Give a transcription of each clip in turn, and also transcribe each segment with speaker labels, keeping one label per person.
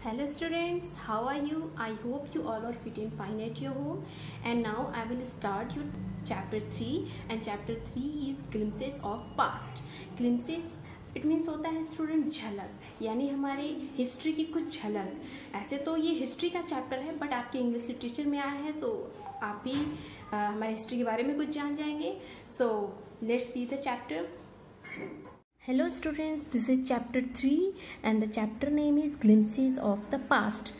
Speaker 1: Hello students, how are you? I hope you all are fit and fine at your home. And now I will start your chapter 3 and chapter 3 is glimpses of past. Glimpses it means होता है student झलक, यानी हमारे history की कुछ झलक। ऐसे तो ये हिस्ट्री का चैप्टर है बट आपके इंग्लिश लिटरेचर में आया है तो आप भी हमारे हिस्ट्री के बारे में कुछ जान जाएंगे। So let's see the chapter. Hello students, this is chapter 3 and the chapter name is glimpses of the past.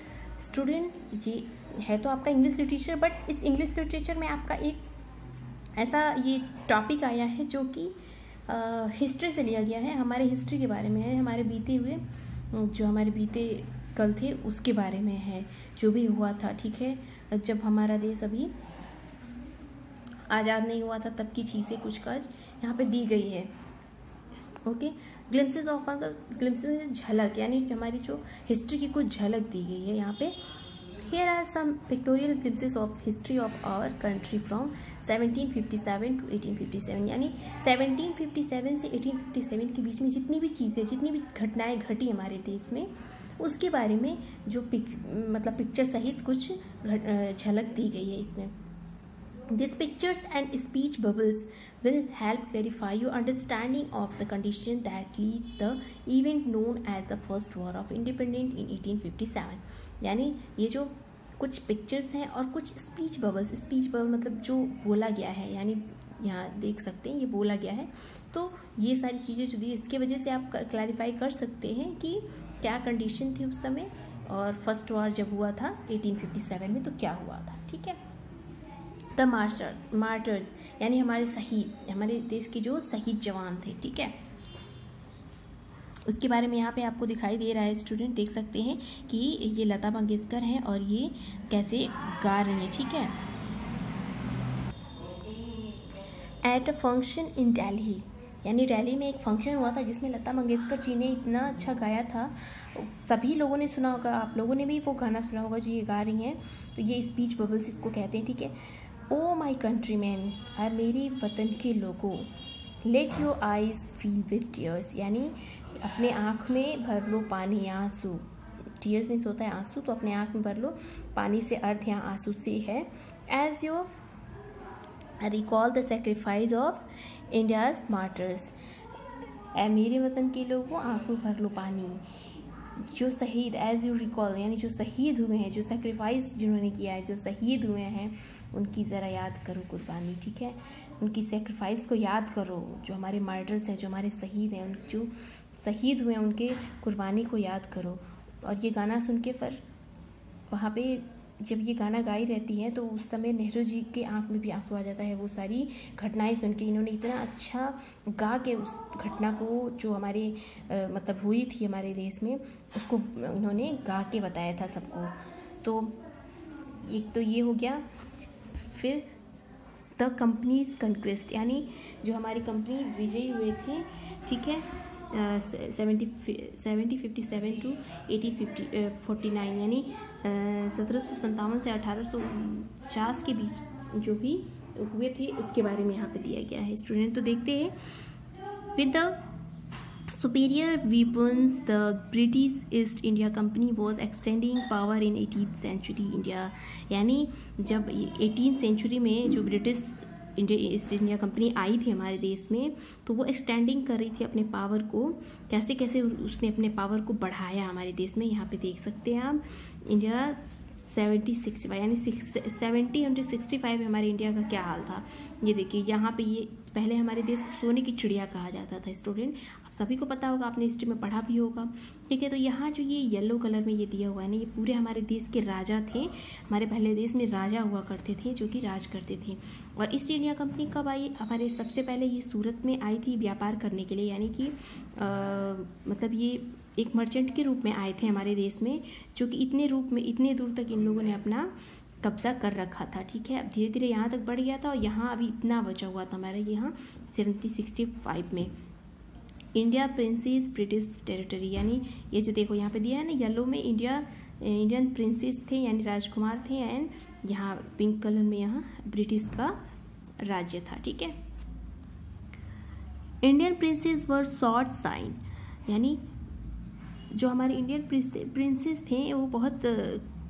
Speaker 1: Student ये है तो आपका इंग्लिश लिटरेचर, बट इस इंग्लिश लिटरेचर में आपका एक ऐसा ये टॉपिक आया है जो कि हिस्ट्री से लिया गया है, हमारे हिस्ट्री के बारे में है, हमारे बीते हुए जो हमारे बीते कल थे उसके बारे में है, जो भी हुआ था। ठीक है, जब हमारा देश अभी आज़ाद नहीं हुआ था तब की चीज़ें कुछ काज यहाँ पे दी गई है। ओके, ग्लिम्सेस ऑफ मतलब ग्लिम्सेस झलक, यानी हमारी जो हिस्ट्री की कुछ झलक दी गई है यहाँ पे। Here are some pictorial glimpses of history of our country from 1757 to 1857, यानी 1757 से 1857 के बीच में जितनी भी चीज़ें, जितनी भी घटनाएं घटी हमारे देश में उसके बारे में जो मतलब पिक्चर सहित कुछ झलक दी गई है इसमें। These pictures and speech bubbles will help clarify your understanding of the condition that lead the event known as the First War of Independence in 1857। यानी ये जो कुछ पिक्चर्स हैं और कुछ स्पीच बबल्स, स्पीच बबल मतलब जो बोला गया है, यानी यहाँ देख सकते हैं ये बोला गया है, तो ये सारी चीज़ें जो दी इसके वजह से आप क्लैरिफाई कर सकते हैं कि क्या कंडीशन थी उस समय और फर्स्ट वॉर जब हुआ था 1857 में तो क्या हुआ था। ठीक है, द मार्टर्स यानी हमारे शहीद, हमारे देश के जो शहीद जवान थे। ठीक है, उसके बारे में यहाँ पे आपको दिखाई दे रहा है स्टूडेंट, देख सकते हैं कि ये लता मंगेशकर हैं और ये कैसे गा रही हैं। ठीक है, at a function in Delhi, यानी दिल्ली में एक फंक्शन हुआ था जिसमें लता मंगेशकर जी ने इतना अच्छा गाया था, सभी लोगों ने सुना होगा, आप लोगों ने भी वो गाना सुना होगा जो ये गा रही हैं, तो ये स्पीच बबल्स इसको कहते हैं। ठीक है, ओ माई कंट्रीमैन, है मेरी वतन के लोगों, let your eyes feel with tears, यानी अपने आँख में भर लो पानी आंसू। टीयर्स मीन्स होता है आंसू, तो अपने आँख में भर लो पानी से अर्थ यहाँ आंसू से है। As your recall the sacrifice of India's martyrs, ए मेरे वतन के लोगों आँख में भर लो पानी, जो शहीद, एज यू रिकॉल यानी जो शहीद हुए हैं, जो सेक्रीफाइस जिन्होंने किया है, जो शहीद हुए हैं उनकी ज़रा याद करो कुर्बानी। ठीक है, उनकी सेक्रीफाइस को याद करो, जो हमारे मार्टर्स हैं, जो हमारे शहीद हैं, जो शहीद हुए हैं उनके कुर्बानी को याद करो। और ये गाना सुन के पर वहाँ पे जब ये गाना गाई रहती है तो उस समय नेहरू जी के आंख में भी आंसू आ जाता है, वो सारी घटनाएं सुन के। इन्होंने इतना अच्छा गा के उस घटना को जो हमारे मतलब हुई थी हमारे देश में उसको इन्होंने गा के बताया था सबको। तो एक तो ये हो गया, फिर द कंपनीज कंक्वेस्ट, यानी जो हमारी कंपनी विजयी हुए थे। ठीक है, 1757 टू 1849, यानी 1757 से 1850 के बीच जो भी हुए थे उसके बारे में यहाँ पे दिया गया है स्टूडेंट। तो देखते हैं, with the superior weapons the British East India Company was extending power in 18th century India, यानी जब 18th सेंचुरी में जो ब्रिटिश ईस्ट इंडिया कंपनी आई थी हमारे देश में तो वो एक्सटेंडिंग कर रही थी अपने पावर को। कैसे कैसे उसने अपने पावर को बढ़ाया हमारे देश में, यहाँ पे देख सकते हैं आप। इंडिया 70-65 यानी 70-65 में हमारे इंडिया का क्या हाल था ये देखिए। यहाँ पे ये पहले हमारे देश को सोने की चिड़िया कहा जाता था स्टूडेंट, आप सभी को पता होगा, आपने हिस्ट्री में पढ़ा भी होगा। ठीक है, तो यहाँ जो ये येलो कलर में ये दिया हुआ है ना, ये पूरे हमारे देश के राजा थे, हमारे पहले देश में राजा हुआ करते थे जो कि राज करते थे। और ईस्ट इंडिया कंपनी कब आई हमारे, सबसे पहले ये सूरत में आई थी व्यापार करने के लिए, यानी कि मतलब ये एक मर्चेंट के रूप में आए थे हमारे देश में, जो कि इतने रूप में इतने दूर तक इन लोगों ने अपना कब्जा कर रखा था। ठीक है, अब धीरे धीरे यहाँ तक बढ़ गया था और यहाँ अभी इतना बचा हुआ था हमारे यहाँ 1765 में। इंडिया प्रिंसेस ब्रिटिश टेरिटरी, यानी ये जो देखो यहाँ पे दिया है ना येलो में, इंडियन प्रिंसेस थे यानी राजकुमार थे, एंड यहाँ पिंक कलर में यहाँ ब्रिटिश का राज्य था। ठीक है, इंडियन प्रिंसेस वर शॉर्ट साइन, यानी जो हमारे इंडियन प्रिंसेस थे वो बहुत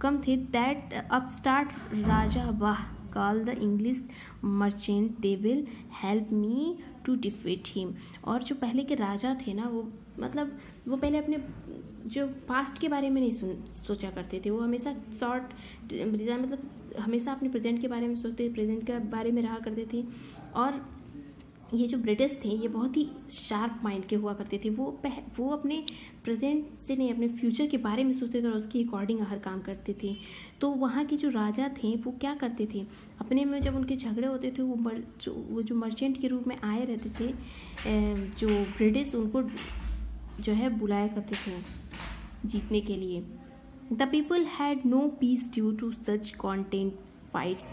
Speaker 1: कम थे। दैट अपस्टार्ट राजा वाह call the English merchant they will help me to defeat him. और जो पहले के राजा थे ना, वो मतलब वो पहले अपने जो पास्ट के बारे में नहीं सोचा करते थे। वो हमेशा मतलब हमेशा अपने प्रेजेंट के बारे में सोचते, प्रेजेंट के बारे में रहा करते थे। और ये जो ब्रिटिश थे ये बहुत ही शार्प माइंड के हुआ करते थे। वो अपने प्रेजेंट से नहीं, अपने फ्यूचर के बारे में सोचते थे और उसके अकॉर्डिंग हर काम करते थे। तो वहाँ के जो राजा थे वो क्या करते थे, अपने में जब उनके झगड़े होते थे वो जो मर्चेंट के रूप में आए रहते थे, जो ब्रिटिश उनको जो है बुलाया करते थे जीतने के लिए। The people had no peace due to such constant fights.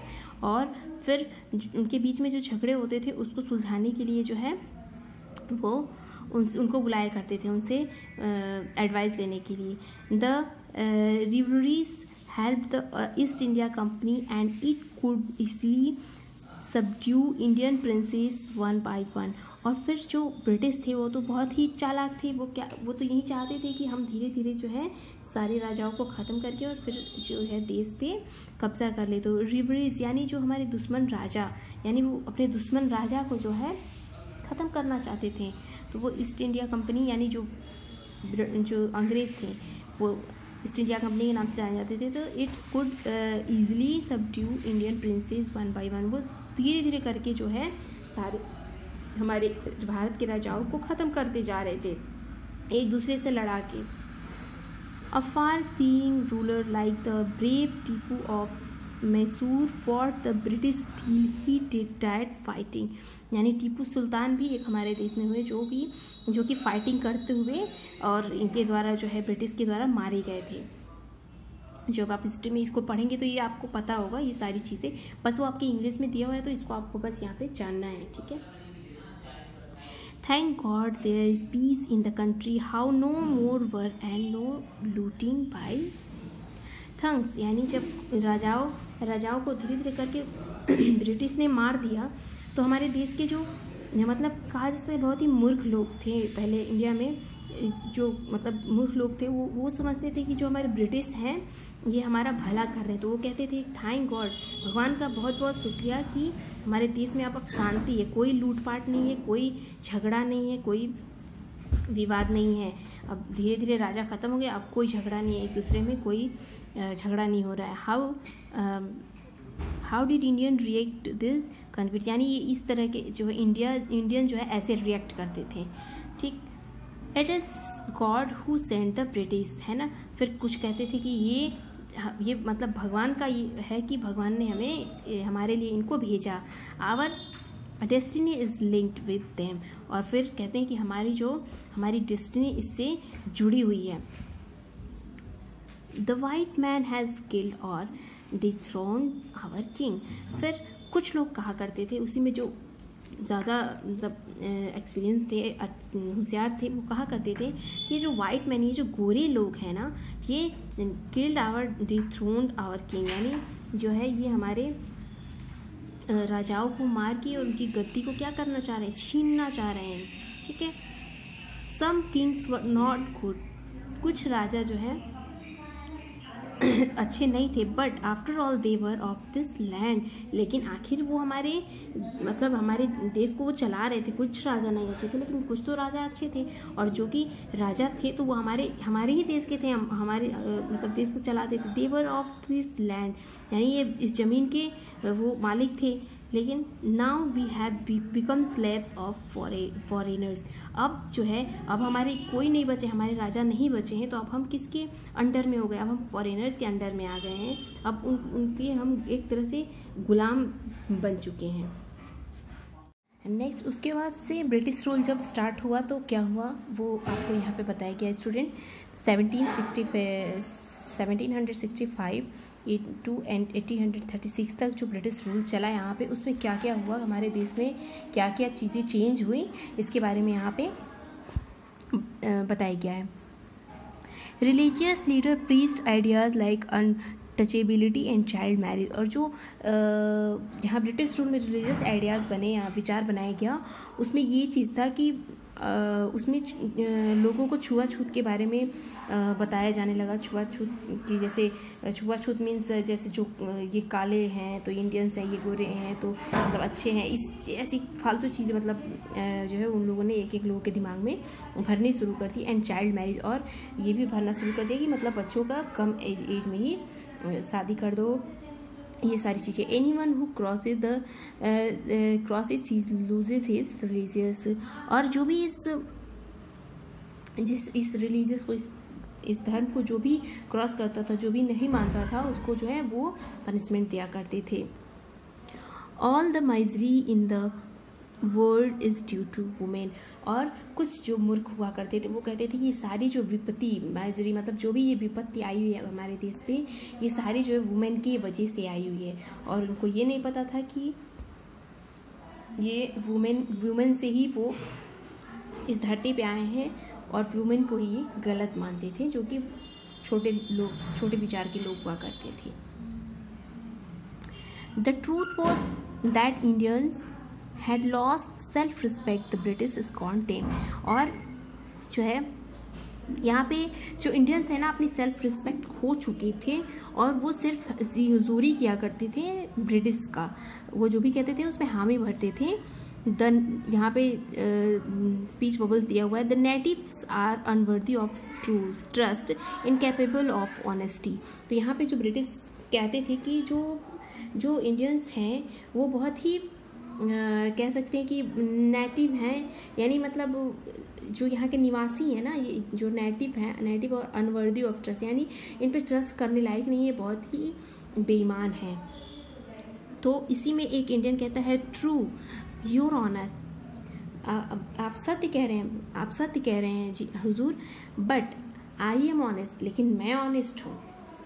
Speaker 1: और फिर उनके बीच में जो झगड़े होते थे उसको सुलझाने के लिए जो है वो उनको बुलाया करते थे, उनसे एडवाइस लेने के लिए। The rivalries help the East India Company and it could easily subdue Indian princes one by one. और फिर जो ब्रिटिश थे वो तो बहुत ही चालाक थे। वो तो यही चाहते थे कि हम धीरे धीरे जो है सारे राजाओं को ख़त्म करके और फिर जो है देश पे कब्जा कर ले। तो रिवलरीज यानी जो हमारे दुश्मन राजा, यानी वो अपने दुश्मन राजा को जो है ख़त्म करना चाहते थे। तो वो ईस्ट इंडिया कंपनी यानी जो अंग्रेज़ थे वो ईस्ट इंडिया कंपनी के नाम से जाने जाते थे। तो it could easily subdue Indian princes one by one. वो धीरे धीरे करके जो है सारे हमारे भारत के राजाओं को ख़त्म करते जा रहे थे एक दूसरे से लड़ा के। A far-seeing ruler like the brave Tipu of Mysore fought the British till he died fighting। यानी टीपू सुल्तान भी एक हमारे देश में हुए जो कि फाइटिंग करते हुए और इनके द्वारा जो है ब्रिटिश के द्वारा मारे गए थे। जब आप हिस्ट्री में इसको पढ़ेंगे तो ये आपको पता होगा ये सारी चीज़ें, बस वो आपके इंग्लिश में दिया हुआ है तो इसको आपको बस यहाँ पे जानना है, ठीक है। Thank God there is peace in the country. How no more war and no looting by thugs। यानी जब राजाओं को धीरे धीरे करके ब्रिटिश ने मार दिया तो हमारे देश के जो मतलब कहा जैसे बहुत ही मूर्ख लोग थे पहले इंडिया में, जो मतलब मूर्ख लोग थे वो समझते थे कि जो हमारे ब्रिटिश हैं ये हमारा भला कर रहे हैं। तो वो कहते थे थैंक गॉड, भगवान का बहुत बहुत शुक्रिया कि हमारे देश में अब शांति है, कोई लूटपाट नहीं है, कोई झगड़ा नहीं है, कोई विवाद नहीं है। अब धीरे धीरे राजा ख़त्म हो गया, अब कोई झगड़ा नहीं है, एक दूसरे में कोई झगड़ा नहीं हो रहा है। How did Indian react this conflict. यानी ये इस तरह के जो इंडियन जो है ऐसे रिएक्ट करते थे, ठीक। It is God who sent the British, है ना। फिर कुछ कहते थे कि ये मतलब भगवान का ये है कि भगवान ने हमारे लिए इनको भेजा। Our destiny is linked with them. और फिर कहते हैं कि हमारी डेस्टिनी इससे जुड़ी हुई है। The white man has killed और डिथ्रोन्ड आवर किंग। फिर कुछ लोग कहा करते थे, उसी में जो ज़्यादा मतलब एक्सपीरियंस थे, होशियार थे, वो कहा करते थे कि ये जो वाइट मैन, ये जो गोरे लोग हैं ना, ये किल्ड आवर डिथ्रोन्ड आवर किंग। यानी जो है ये हमारे राजाओं को मार के और उनकी गद्दी को क्या करना चाह रहे हैं, छीनना चाह रहे हैं, ठीक है। सम किंग्स वर नॉट गुड। कुछ राजा जो है अच्छे नहीं थे, but after all they were of this land. लेकिन आखिर वो हमारे देश को वो चला रहे थे। कुछ राजा नहीं अच्छे थे लेकिन कुछ तो राजा अच्छे थे, और जो कि राजा थे तो वो हमारे ही देश के थे, हमारे मतलब देश को चलाते थे। They were of this land, यानी ये इस ज़मीन के वो मालिक थे। लेकिन now we have become slaves of foreigners. अब जो है अब हमारे कोई नहीं बचे, हमारे राजा नहीं बचे हैं, तो अब हम किसके अंडर में हो गए, अब हम फॉरेनर्स के अंडर में आ गए हैं। अब उनके हम एक तरह से गुलाम बन चुके हैं। नेक्स्ट उसके बाद से ब्रिटिश रूल जब स्टार्ट हुआ तो क्या हुआ वो आपको यहाँ पे बताया गया स्टूडेंट। 1765 टू 1836 तक जो ब्रिटिश रूल चला यहाँ पे, उसमें क्या क्या हुआ, हमारे देश में क्या क्या चीज़ें चेंज हुई, इसके बारे में यहाँ पे बताया गया है। Religious leader preached ideas like untouchability and child marriage. और जो यहाँ ब्रिटिश रूल में रिलीजियस आइडियाज़ बने, यहाँ विचार बनाया गया, उसमें ये चीज़ था कि उसमें लोगों को छुआछूत के बारे में बताया जाने लगा छुआछूत की। जैसे छुआछूत मीन्स जैसे जो ये काले हैं तो इंडियंस हैं, ये गोरे हैं तो मतलब अच्छे हैं, इस ऐसी फालतू चीज़ें मतलब जो है उन लोगों ने एक एक लोगों के दिमाग में भरनी शुरू कर दी। एंड चाइल्ड मैरिज, और ये भी भरना शुरू कर दिया कि मतलब बच्चों का कम एज में ही शादी कर दो, ये सारी चीज़ें। Anyone who crosses loses his religious, और जो भी इस रिलीजियस को, इस धर्म को जो भी क्रॉस करता था, जो भी नहीं मानता था, उसको जो है वो पनिशमेंट दिया करते थे। All the misery in the world is due to women, और कुछ जो मूर्ख हुआ करते थे वो कहते थे कि ये सारी जो विपत्ति, माइजरी मतलब जो भी ये विपत्ति आई हुई है हमारे देश पे, ये सारी जो है वुमेन की वजह से आई हुई है। और उनको ये नहीं पता था कि ये वुमेन से ही वो इस धरती पे आए हैं, और वुमेन को ही गलत मानते थे, जो कि छोटे विचार के लोग हुआ करते थे। The truth was that Indians had lost self respect, the British scorned them। और जो है यहाँ पे जो इंडियंस है ना अपनी सेल्फ रिस्पेक्ट खो चुके थे, और वो सिर्फ हुजूरी किया करते थे ब्रिटिश का, वो जो भी कहते थे उसमें हामी भरते थे। यहाँ पे स्पीच बबल्स दिया हुआ है, the natives are unworthy of trust, incapable of honesty. तो यहाँ पे जो ब्रिटिश कहते थे कि जो इंडियंस हैं वो बहुत ही कह सकते हैं कि नेटिव हैं, यानी मतलब जो यहाँ के निवासी हैं ना, ये जो नेटिव और अनवर्दी ऑफ ट्रस्ट, यानी इन पे ट्रस्ट करने लायक नहीं है, बहुत ही बेईमान है। तो इसी में एक इंडियन कहता है, ट्रू योर ऑनर, आप सत्य कह रहे हैं जी हुजूर, बट आई एम ऑनेस्ट, लेकिन मैं ऑनेस्ट हूँ।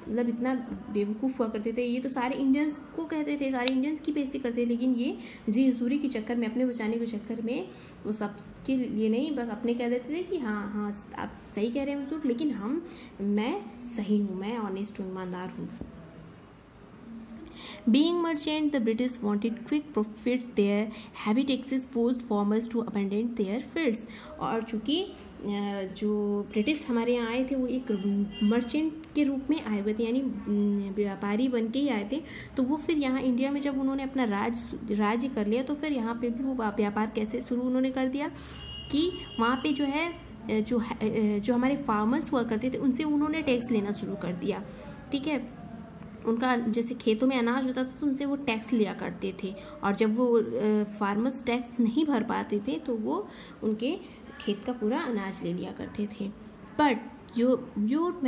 Speaker 1: मतलब इतना बेवकूफ़ हुआ करते थे। ये तो सारे इंडियंस को कहते थे, सारे इंडियंस की बेइज्जती करते थे, लेकिन ये जी हुजूरी के चक्कर में, अपने बचाने के चक्कर में वो सबके लिए नहीं, बस अपने कह देते थे कि हाँ आप सही कह रहे हैं हुजूर, लेकिन मैं सही हूँ, मैं ऑनेस्ट हूँ, ईमानदार हूँ। Being merchant, the British wanted quick profits. Their heavy taxes forced farmers to abandon their fields। और चूँकि जो ब्रिटिश हमारे यहाँ आए थे वो एक मर्चेंट के रूप में आए हुए थे, यानी व्यापारी बन के ही आए थे। तो वो फिर यहाँ इंडिया में जब उन्होंने अपना राज्य कर लिया, तो फिर यहाँ पे भी वो व्यापार कैसे शुरू उन्होंने कर दिया कि वहाँ पे जो है जो हमारे फार्मर्स हुआ करते थे उनसे उन्होंने टैक्स लेना शुरू कर दिया। ठीक है, उनका जैसे खेतों में अनाज होता था तो उनसे वो टैक्स लिया करते थे, और जब वो फार्मर्स टैक्स नहीं भर पाते थे तो वो उनके खेत का पूरा अनाज ले लिया करते थे। But your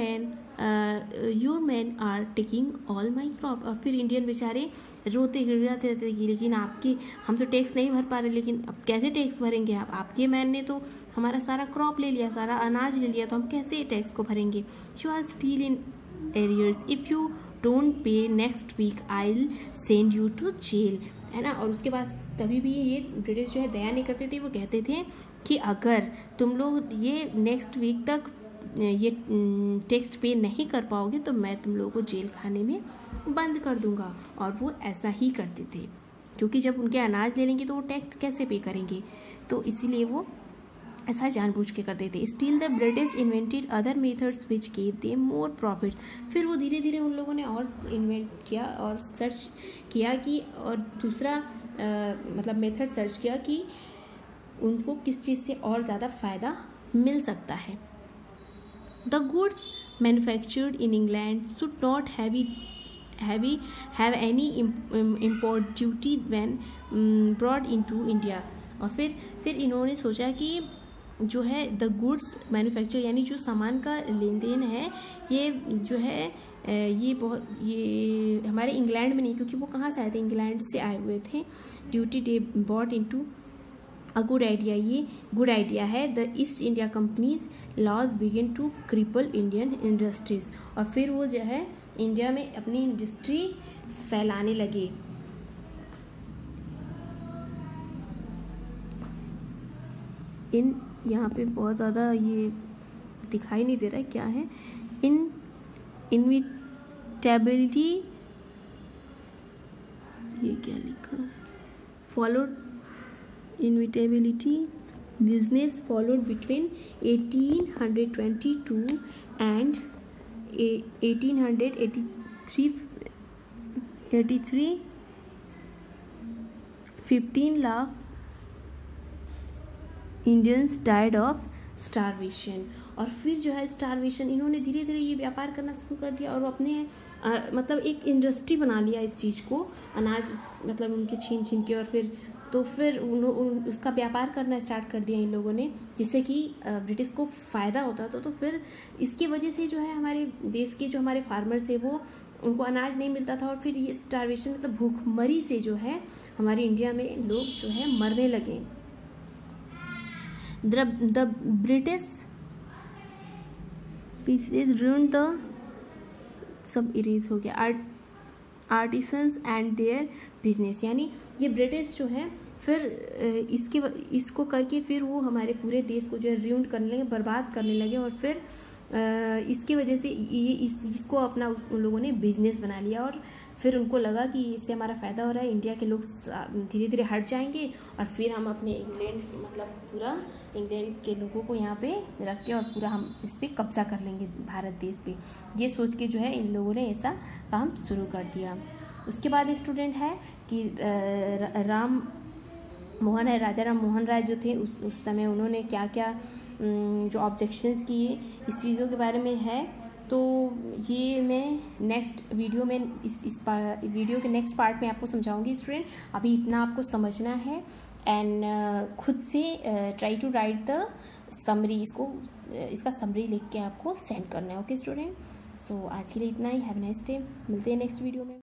Speaker 1: man are taking all my crop. और फिर इंडियन बेचारे रोते गिड़गिड़ाते रहते थे, लेकिन हम तो टैक्स नहीं भर पा रहे, लेकिन अब कैसे टैक्स भरेंगे आप, आपके मैन ने तो हमारा सारा क्रॉप ले लिया, सारा अनाज ले लिया, तो हम कैसे टैक्स को भरेंगे। You are still in arrears, if you don't pay next week I will send you to jail, है ना। और उसके बाद कभी भी ये ब्रिटिश जो है दया नहीं करते थे, वो कहते थे कि अगर तुम लोग ये नेक्स्ट वीक तक ये टैक्स पे नहीं कर पाओगे तो मैं तुम लोगों को जेल खाने में बंद कर दूंगा। और वो ऐसा ही करते थे, क्योंकि जब उनके अनाज ले लेंगे तो वो टैक्स कैसे पे करेंगे, तो इसीलिए वो ऐसा जानबूझ के करते थे। Still the British invented other methods which gave them more profits. फिर वो धीरे धीरे उन लोगों ने और इन्वेंट किया और सर्च किया कि और दूसरा मतलब मेथड सर्च किया कि उनको किस चीज़ से और ज़्यादा फ़ायदा मिल सकता है। The goods manufactured in England should not have any import duty when brought into India. और फिर इन्होंने सोचा कि जो है द गुड्स मैन्युफैक्चर, यानी जो सामान का लेन देन है, ये जो है ये हमारे इंग्लैंड में नहीं, क्योंकि वो कहाँ से आए थे, इंग्लैंड से आए हुए थे। Duty day bought into a good idea, ये गुड आइडिया है। The East India company's laws begin to cripple Indian industries. और फिर वो जो है इंडिया में अपनी इंडस्ट्री फैलाने लगे। यहाँ पे बहुत ज़्यादा ये दिखाई नहीं दे रहा है क्या है। इनविटेबिलिटी, ये क्या लिखा, followed inevitability business followed between 1822 and 1883 15 lakh Indians died of starvation. और फिर जो है स्टारवेशन, इन्होंने धीरे धीरे ये व्यापार करना शुरू कर दिया और अपने मतलब एक इंडस्ट्री बना लिया इस चीज़ को, अनाज मतलब उनके छीन छीन के, और फिर उसका व्यापार करना स्टार्ट कर दिया इन लोगों ने, जिससे कि ब्रिटिश को फ़ायदा होता था। तो फिर इसकी वजह से जो है हमारे देश के जो हमारे फार्मर्स है वो, उनको अनाज नहीं मिलता था, और फिर ये स्टारवेशन मतलब भूखमरी से जो है हमारे इंडिया में लोग जो है मरने लगे। The British pieces ruined the सब इरेज हो गया आर्टिसंस एंड देयर बिजनेस, यानी ये ब्रिटिश जो है फिर इसको करके फिर वो हमारे पूरे देश को जो है रूइन करने लगे, बर्बाद करने लगे। और फिर इसकी वजह से ये इसको अपना उन लोगों ने बिजनेस बना लिया, और फिर उनको लगा कि इससे हमारा फ़ायदा हो रहा है, इंडिया के लोग धीरे धीरे हट जाएंगे, और फिर हम अपने इंग्लैंड मतलब पूरा इंग्लैंड के लोगों को यहाँ पे रख के और पूरा हम इस पर कब्जा कर लेंगे भारत देश पे। ये सोच के जो है इन लोगों ने ऐसा काम शुरू कर दिया। उसके बाद स्टूडेंट है कि राजा राम मोहन राय जो थे उस समय उन्होंने क्या क्या जो ऑब्जेक्शंस किए इस चीज़ों के बारे में है, तो ये मैं नेक्स्ट वीडियो में इस वीडियो के नेक्स्ट पार्ट में आपको समझाऊंगी स्टूडेंट। अभी इतना आपको समझना है, एंड खुद से try to write the summary, इसका समरी लिख के आपको सेंड करना है। ओके स्टूडेंट, सो आज के लिए इतना ही। हैव अ नाइस डे, मिलते हैं नेक्स्ट वीडियो में।